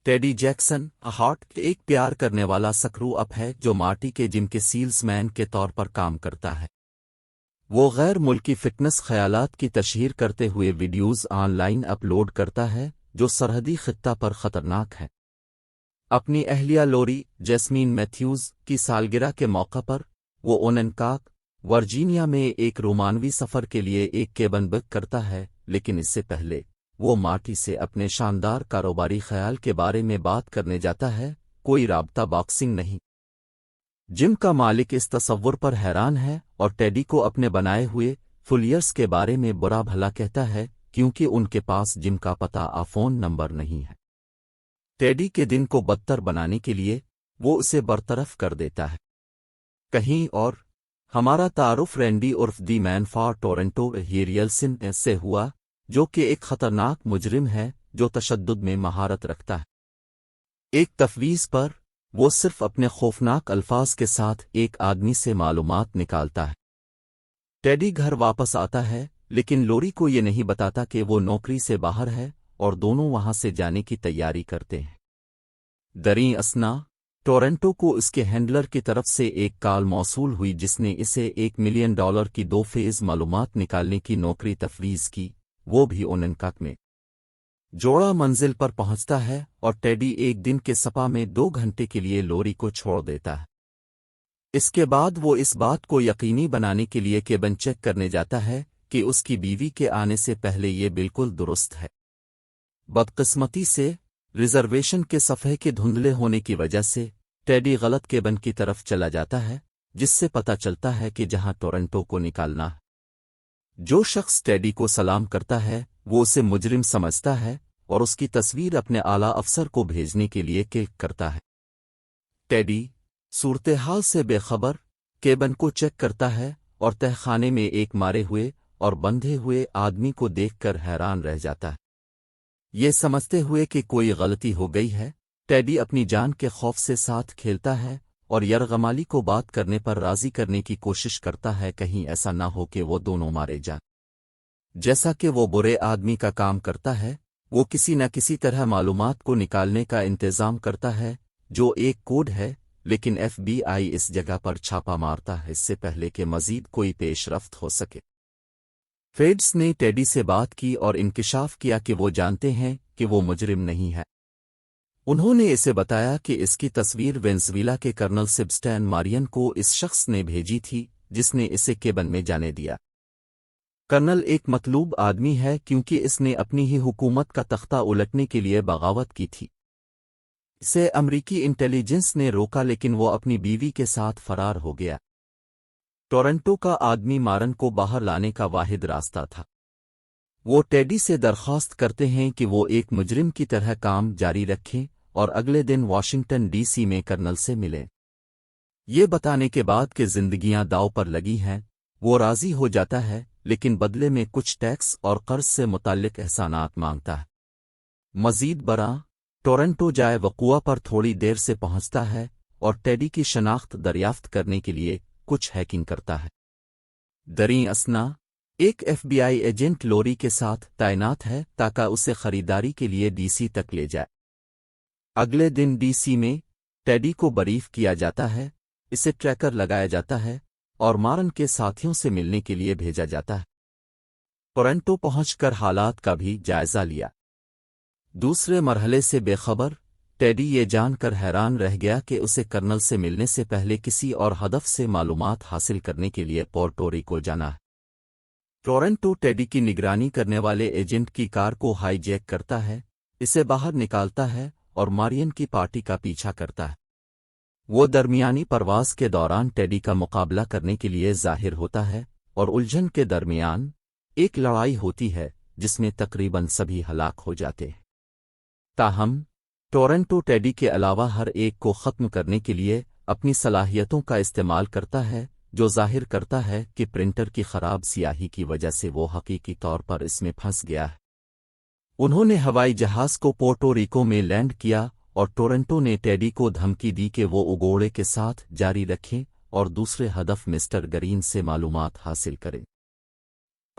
Teddy Jackson heart एक प्यार करने वाला स्क्रू अप है जो मार्टी के जिम के सेल्समैन के तौर पर काम करता है। वो गैर मुल्की फिटनेस ख्यालात की तशहीर करते हुए वीडियोज़ ऑनलाइन अपलोड करता है जो सरहदी खित्ता पर ख़तरनाक है। अपनी अहलिया लोरी जैस्मीन मैथ्यूज़ की सालगिरह के मौका पर वो ओनेनकाक, वर्जीनिया में एक रोमानवी सफ़र के लिए एक केबन बुक करता है, लेकिन इससे पहले वो मार्टी से अपने शानदार कारोबारी ख्याल के बारे में बात करने जाता है। कोई राब्ता बॉक्सिंग नहीं। जिम का मालिक इस तसव्वुर पर हैरान है और टेडी को अपने बनाए हुए फुलियर्स के बारे में बुरा भला कहता है क्योंकि उनके पास जिम का पता या फ़ोन नंबर नहीं है। टेडी के दिन को बदतर बनाने के लिए वो उसे बरतरफ कर देता है। कहीं और हमारा तारुफ रैंडी उर्फ दी मैन फॉर टोरंटो हियरियल्सन से हुआ, जो कि एक खतरनाक मुजरिम है जो तशद्दुद में महारत रखता है। एक तफवीज़ पर वो सिर्फ अपने खौफनाक अल्फाज के साथ एक आदमी से मालूमात निकालता है। टेडी घर वापस आता है, लेकिन लोरी को ये नहीं बताता कि वो नौकरी से बाहर है और दोनों वहां से जाने की तैयारी करते हैं। दरीं असना टोरंटो को उसके हैंडलर की तरफ से एक कॉल मौसूल हुई जिसने इसे $1 मिलियन की 2 फेज़ मालूमात निकालने की नौकरी तफवीज़ की, वो भी ओनेनकाक में। जोड़ा मंजिल पर पहुंचता है और टेडी एक दिन के सपा में 2 घंटे के लिए लोरी को छोड़ देता है। इसके बाद वो इस बात को यकीनी बनाने के लिए केबन चेक करने जाता है कि उसकी बीवी के आने से पहले ये बिल्कुल दुरुस्त है। बदकिस्मती से रिजर्वेशन के सफ़े के धुंधले होने की वजह से टेडी गलत केबन की तरफ चला जाता है, जिससे पता चलता है कि जहां टोरंटो को निकालना है। जो शख्स टेडी को सलाम करता है वो उसे मुजरिम समझता है और उसकी तस्वीर अपने आला अफसर को भेजने के लिए क्लिक करता है। टेडी सूरत-ए-हाल से बेखबर केबन को चेक करता है और तहखाने में एक मारे हुए और बंधे हुए आदमी को देखकर हैरान रह जाता है। ये समझते हुए कि कोई गलती हो गई है, टेडी अपनी जान के खौफ से साथ खेलता है और यरगमाली को बात करने पर राजी करने की कोशिश करता है, कहीं ऐसा ना हो कि वो दोनों मारे जाएं। जैसा कि वो बुरे आदमी का काम करता है, वो किसी न किसी तरह मालूमात को निकालने का इंतज़ाम करता है, जो एक कोड है, लेकिन FBI इस जगह पर छापा मारता है इससे पहले कि मज़ीद कोई पेशरफ्त हो सके। फेड्स ने टेडी से बात की और इंकिशाफ किया कि वो जानते हैं कि वो मुजरिम नहीं है। उन्होंने इसे बताया कि इसकी तस्वीर वेनेज़ुएला के कर्नल सेबस्टियन मारियन को इस शख्स ने भेजी थी जिसने इसे केबन में जाने दिया। कर्नल एक मतलूब आदमी है क्योंकि इसने अपनी ही हुकूमत का तख्ता उलटने के लिए बगावत की थी। इसे अमरीकी इंटेलिजेंस ने रोका, लेकिन वो अपनी बीवी के साथ फरार हो गया। टोरंटो का आदमी मारन को बाहर लाने का वाहिद रास्ता था। वो टेडी से दरख्वास्त करते हैं कि वो एक मुजरिम की तरह काम जारी रखें और अगले दिन वाशिंगटन DC में कर्नल से मिलें। ये बताने के बाद कि जिंदगियां दाव पर लगी हैं, वो राजी हो जाता है, लेकिन बदले में कुछ टैक्स और कर्ज से मुताल्लिक एहसानात मांगता है। मजीद बरा टोरंटो जाए वक़ुआ पर थोड़ी देर से पहुंचता है और टेडी की शनाख्त दरियाफ्त करने के लिए कुछ हैकिंग करता है। दरीं असना एक FBI एजेंट लोरी के साथ तैनात है ताकि उसे खरीदारी के लिए DC तक ले जाए। अगले दिन DC में टेडी को बरीफ किया जाता है, इसे ट्रैकर लगाया जाता है और मारन के साथियों से मिलने के लिए भेजा जाता है। टोरंटो पहुंचकर हालात का भी जायजा लिया। दूसरे मरहले से बेखबर टेडी ये जानकर हैरान रह गया कि उसे कर्नल से मिलने से पहले किसी और हदफ से मालूमात हासिल करने के लिए पोर्टो रिको जाना है। टोरंटो टेडी की निगरानी करने वाले एजेंट की कार को हाईजैक करता है, इसे बाहर निकालता है और मारियन की पार्टी का पीछा करता है। वो दरमियानी परवाज के दौरान टेडी का मुकाबला करने के लिए जाहिर होता है और उलझन के दरमियान एक लड़ाई होती है जिसमें तकरीबन सभी हलाक हो जाते हैं। ताहम टोरंटो टेडी के अलावा हर एक को ख़त्म करने के लिए अपनी सलाहियतों का इस्तेमाल करता है, जो जाहिर करता है कि प्रिंटर की ख़राब सियाही की वजह से वो हकीकी तौर पर इसमें फंस गया है। उन्होंने हवाई जहाज़ को पोर्टो रिको में लैंड किया और टोरंटो ने टेडी को धमकी दी कि वो उगोड़े के साथ जारी रखें और दूसरे हदफ मिस्टर ग्रीन से मालूमात हासिल करें।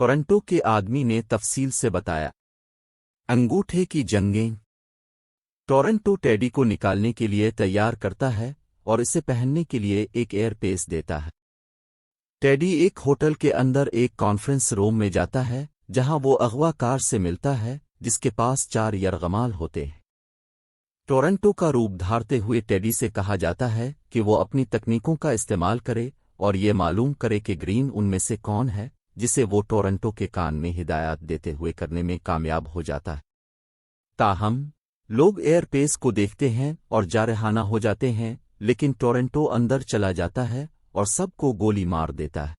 टोरंटो के आदमी ने तफसील से बताया। अंगूठे की जंगें टोरंटो टेडी को निकालने के लिए तैयार करता है और इसे पहनने के लिए एक एयर पेस देता है। टेडी एक होटल के अंदर एक कॉन्फ्रेंस रूम में जाता है जहां वो अगवा कार से मिलता है जिसके पास 4 यरगमाल होते हैं। टोरंटो का रूप धारते हुए टेडी से कहा जाता है कि वो अपनी तकनीकों का इस्तेमाल करे और ये मालूम करे कि ग्रीन उनमें से कौन है, जिसे वो टोरंटो के कान में हिदायत देते हुए करने में कामयाब हो जाता है। ताहम लोग एयरपेस को देखते हैं और जारहाना हो जाते हैं, लेकिन टोरंटो अंदर चला जाता है और सबको गोली मार देता है।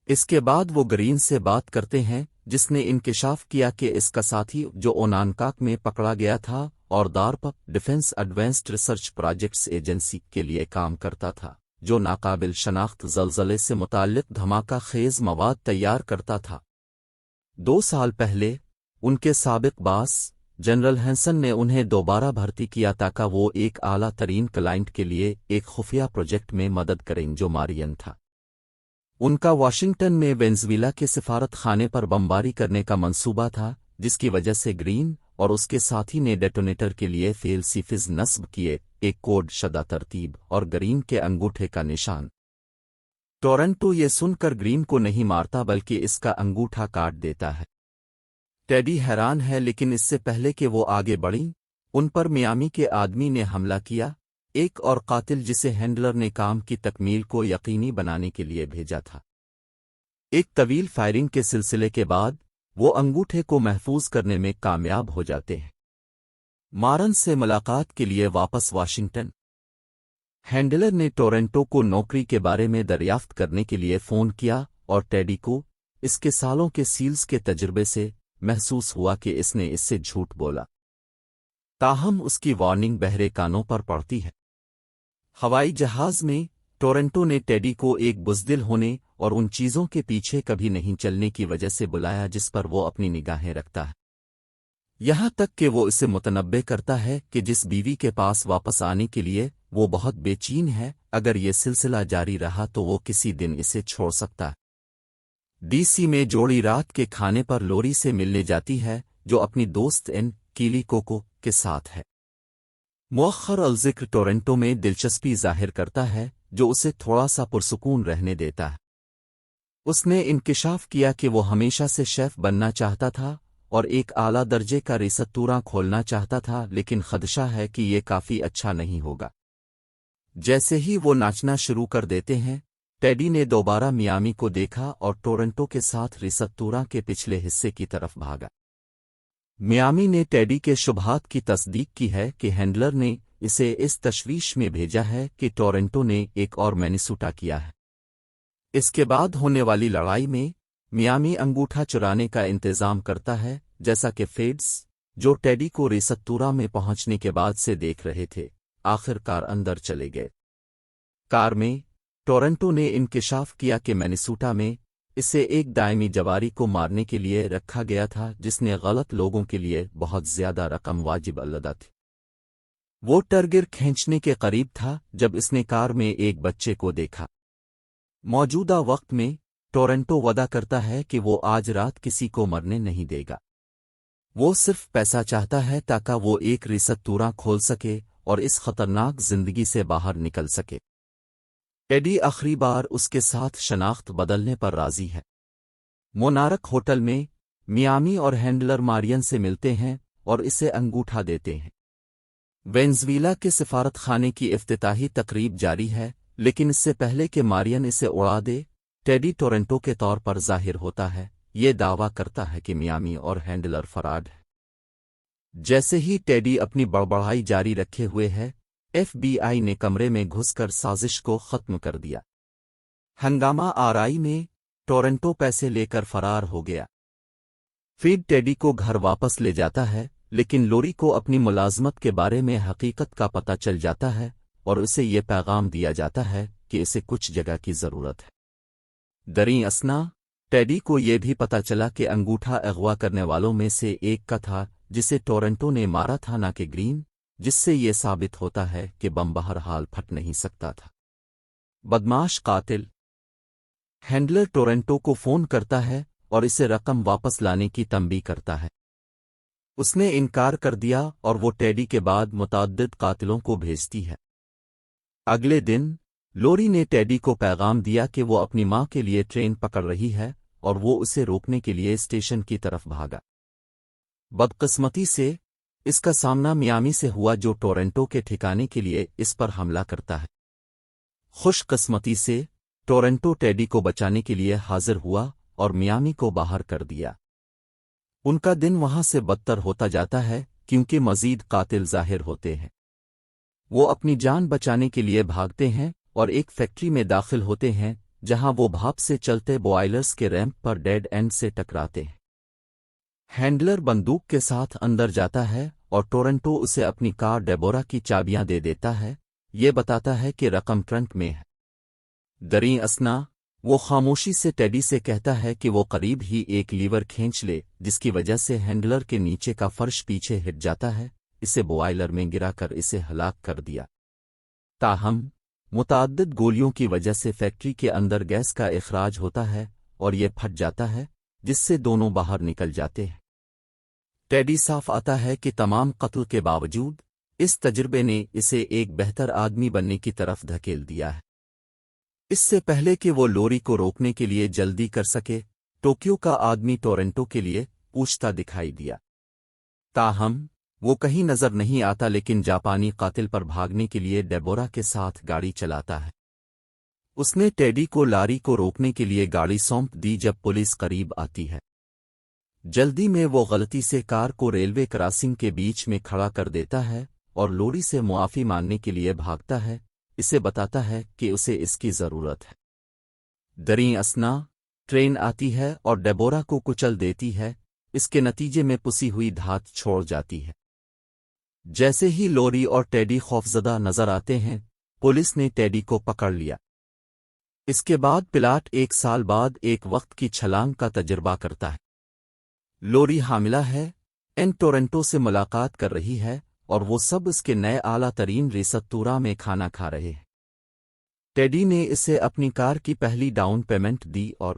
इसके बाद वो ग्रीन से बात करते हैं जिसने इंकिशाफ किया कि इसका साथी जो ओनानकाक में पकड़ा गया था और DARPA defense advanced research projects agency के लिए काम करता था, जो नाकाबिल शनाख्त ज़लज़ले से मुताल्लिक़ धमाका खेज़ मवाद तैयार करता था। 2 साल पहले उनके साबिक बास जनरल हैंसन ने उन्हें दोबारा भर्ती किया ताकि वो एक आला तरीन क्लाइंट के लिए एक खुफिया प्रोजेक्ट में मदद करें जो मारियन था। उनका वाशिंगटन में वेनेज़ुएला के सिफारत खाने पर बमबारी करने का मंसूबा था, जिसकी वजह से ग्रीन और उसके साथी ने डेटोनेटर के लिए फेलसिफिज नस्ब किए, एक कोड शदा तरतीब और ग्रीन के अंगूठे का निशान। टोरंटो ये सुनकर ग्रीन को नहीं मारता बल्कि इसका अंगूठा काट देता है। टेडी हैरान है, लेकिन इससे पहले कि वो आगे बढ़ी उन पर मियामी के आदमी ने हमला किया, एक और कातिल जिसे हैंडलर ने काम की तकमील को यकीनी बनाने के लिए भेजा था। एक तवील फायरिंग के सिलसिले के बाद वो अंगूठे को महफूज करने में कामयाब हो जाते हैं। मारन से मुलाकात के लिए वापस वाशिंगटन। हैंडलर ने टोरंटो को नौकरी के बारे में दरियाफ्त करने के लिए फ़ोन किया और टेडी को इसके सालों के सील्स के तजुर्बे से महसूस हुआ कि इसने इससे झूठ बोला। ताहम उसकी वार्निंग बहरे कानों पर पड़ती है। हवाई जहाज में टोरंटो ने टेडी को एक बुज़दिल होने और उन चीज़ों के पीछे कभी नहीं चलने की वजह से बुलाया जिस पर वो अपनी निगाहें रखता है। यहाँ तक कि वो इसे मुतनब्बे करता है कि जिस बीवी के पास वापस आने के लिए वो बहुत बेचैन है, अगर ये सिलसिला जारी रहा तो वो किसी दिन इसे छोड़ सकता है। डीसी में जोड़ी रात के खाने पर लोरी से मिलने जाती है, जो अपनी दोस्त एन कीली कोको के साथ है। मुअख्खर अल-ज़िक्र टोरंटो में दिलचस्पी जाहिर करता है, जो उसे थोड़ा सा पुरसुकून रहने देता है। उसने इंकिशाफ किया कि वो हमेशा से शेफ बनना चाहता था और एक आला दर्जे का रेस्तोरां खोलना चाहता था, लेकिन खदशा है कि ये काफ़ी अच्छा नहीं होगा। जैसे ही वो नाचना शुरू कर देते हैं, टेडी ने दोबारा मियामी को देखा और टोरंटो के साथ रेस्तोरां के पिछले हिस्से की तरफ भागा। मियामी ने टेडी के शुबहात की तस्दीक की है कि हैंडलर ने इसे इस तशवीश में भेजा है कि टोरंटो ने एक और मैनिसूटा किया है। इसके बाद होने वाली लड़ाई में मियामी अंगूठा चुराने का इंतज़ाम करता है, जैसा कि फेड्स, जो टेडी को रेस्तोरां में पहुंचने के बाद से देख रहे थे, आखिरकार अंदर चले गए। कार में टोरंटो ने इंकिशाफ किया कि मैनिसूटा में इसे एक दायमी जवारी को मारने के लिए रखा गया था, जिसने गलत लोगों के लिए बहुत ज्यादा रकम वाजिब अल्लदा थी। वो टरगिर खींचने के करीब था जब इसने कार में एक बच्चे को देखा। मौजूदा वक्त में टोरंटो वादा करता है कि वो आज रात किसी को मरने नहीं देगा। वो सिर्फ पैसा चाहता है ताकि वो एक रेस्तोरां खोल सके और इस खतरनाक जिंदगी से बाहर निकल सके। टेडी आखिरी बार उसके साथ शनाख्त बदलने पर राजी है। मोनारक होटल में मियामी और हैंडलर मारियन से मिलते हैं और इसे अंगूठा देते हैं। वेनेज़ुएला के सिफारत खाने की इफ्तिताही तकरीब जारी है, लेकिन इससे पहले कि मारियन इसे उड़ा दे, टेडी टोरंटो के तौर पर जाहिर होता है। ये दावा करता है कि मियामी और हैंडलर फराड है। जैसे ही टेडी अपनी बड़बड़ाई जारी रखे हुए है, FBI ने कमरे में घुसकर साजिश को खत्म कर दिया। हंगामा आरआई में टोरंटो पैसे लेकर फरार हो गया। फीड टेडी को घर वापस ले जाता है, लेकिन लोरी को अपनी मुलाजमत के बारे में हकीकत का पता चल जाता है और उसे ये पैगाम दिया जाता है कि इसे कुछ जगह की ज़रूरत है। दरी असना टेडी को यह भी पता चला कि अंगूठा अगवा करने वालों में से एक का था जिसे टोरंटो ने मारा था, ना कि ग्रीन, जिससे यह साबित होता है कि बम बहरहाल फट नहीं सकता था। बदमाश कातिल। हैंडलर टोरंटो को फ़ोन करता है और इसे रकम वापस लाने की तंबीह करता है। اس نے انکار کر دیا اور وہ ٹیڈی کے بعد متعدد قاتلوں کو بھیجتی ہے۔ اگلے دن لوری نے ٹیڈی کو پیغام دیا کہ وہ اپنی ماں کے لیے ٹرین پکڑ رہی ہے اور وہ اسے روکنے کے لیے اسٹیشن کی طرف بھاگا۔ بدقسمتی سے اس کا سامنا میامی سے ہوا جو ٹورنٹو کے ٹھکانے کے لیے اس پر حملہ کرتا ہے۔ خوش قسمتی سے ٹورنٹو ٹیڈی کو بچانے کے لیے حاضر ہوا اور میامی کو باہر کر دیا۔ ان کا دن وہاں سے بدتر ہوتا جاتا ہے کیونکہ مزید قاتل ظاہر ہوتے ہیں۔ وہ اپنی جان بچانے کے لیے بھاگتے ہیں اور ایک فیکٹری میں داخل ہوتے ہیں جہاں وہ بھاپ سے چلتے بوائلرز کے ریمپ پر ڈیڈ اینڈ سے ٹکراتے ہیں۔ ہینڈلر بندوق کے ساتھ اندر جاتا ہے اور ٹورنٹو اسے اپنی کار ڈیبورا کی چابیاں دے دیتا ہے، یہ بتاتا ہے کہ رقم ٹرنک میں ہے۔ دریں اثنا وہ خاموشی سے ٹیڈی سے کہتا ہے کہ وہ قریب ہی ایک لیور کھینچ لے جس کی وجہ سے ہینڈلر کے نیچے کا فرش پیچھے ہٹ جاتا ہے، اسے بوائلر میں گرا کر اسے ہلاک کر دیا۔ تاہم متعدد گولیوں کی وجہ سے فیکٹری کے اندر گیس کا اخراج ہوتا ہے اور یہ پھٹ جاتا ہے جس سے دونوں باہر نکل جاتے ہیں۔ ٹیڈی صاف آتا ہے کہ تمام قتل کے باوجود اس تجربے نے اسے ایک بہتر آدمی بننے کی طرف دھکیل دیا ہے۔ اس سے پہلے کہ وہ لوری کو روکنے کے لیے جلدی کر سکے، ٹوکیو کا آدمی ٹورنٹو کے لیے پوچھتا دکھائی دیا۔ تاہم وہ کہیں نظر نہیں آتا لیکن جاپانی قاتل پر بھاگنے کے لیے ڈیبورا کے ساتھ گاڑی چلاتا ہے۔ اس نے ٹیڈی کو لاری کو روکنے کے لیے گاڑی سونپ دی جب پولیس قریب آتی ہے۔ جلدی میں وہ غلطی سے کار کو ریلوے کراسنگ کے بیچ میں کھڑا کر دیتا ہے اور لوری سے معافی مانگنے کے لیے بھاگتا ہے، اسے بتاتا ہے کہ اسے اس کی ضرورت ہے۔ دریں اثنا ٹرین آتی ہے اور ڈیبورا کو کچل دیتی ہے، اس کے نتیجے میں پسی ہوئی دھات چھوڑ جاتی ہے۔ جیسے ہی لوری اور ٹیڈی خوفزدہ نظر آتے ہیں، پولیس نے ٹیڈی کو پکڑ لیا۔ اس کے بعد پلاٹ 1 سال بعد ایک وقت کی چھلانگ کا تجربہ کرتا ہے۔ لوری حاملہ ہے، ٹورنٹو سے ملاقات کر رہی ہے اور وہ سب اس کے نئے اعلیٰ ترین ریستوراں میں کھانا کھا رہے ہیں۔ ٹیڈی نے اسے اپنی کار کی پہلی ڈاؤن پیمنٹ دی اور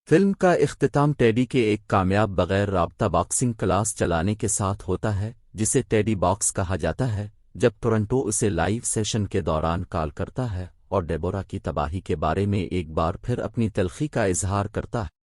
فلم کا اختتام ٹیڈی کے ایک کامیاب بغیر رابطہ باکسنگ کلاس چلانے کے ساتھ ہوتا ہے جسے ٹیڈی باکس کہا جاتا ہے، جب ٹورنٹو اسے لائیو سیشن کے دوران کال کرتا ہے اور ڈیبورا کی تباہی کے بارے میں ایک بار پھر اپنی تلخی کا اظہار کرتا ہے۔